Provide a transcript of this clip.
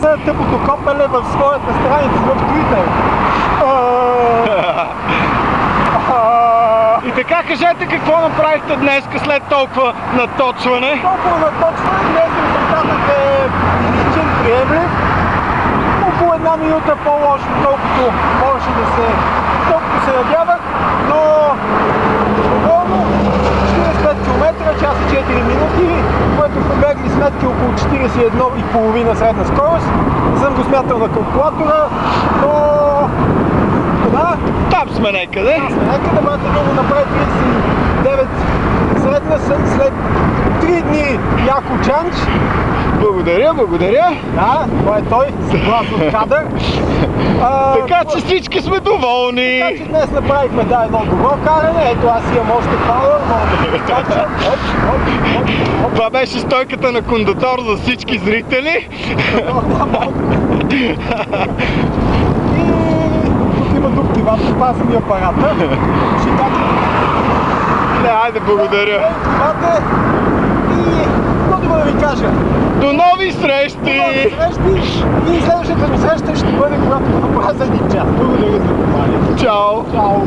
За тъпото копеле в своята страница в Twitter. И така, кажете какво направихте днес след толкова наточване? Толкова наточване, днес резултатът е изличен, приемлив. Около една минута по-лошо, колкото можеше да се, толкова се надявах, но доволно 45 км, час и 4 минути, което побегли сметки около 41,5 средна скорост. Не съм го смятал на калкулатора, но да. Там сме некъде. Там сме некъде, мате да го направи 39 средна след 3 дни яко чанч. Благодаря, благодаря. Да, това е той, съгласно кадър. Така че всички сме доволни. Така че днес направихме едно добро каране. Ето аз имам още пауър, мога да изкачам. Това беше стойката на кондотор за всички зрители. И тук има друг приватно, пазен и апарата. Не, айде, благодаря. И много да ви кажа. До нови срещи! И следващата ми среща ще бъде, когато го направя за един час. Благодаря за вниманието. Чао! Чао!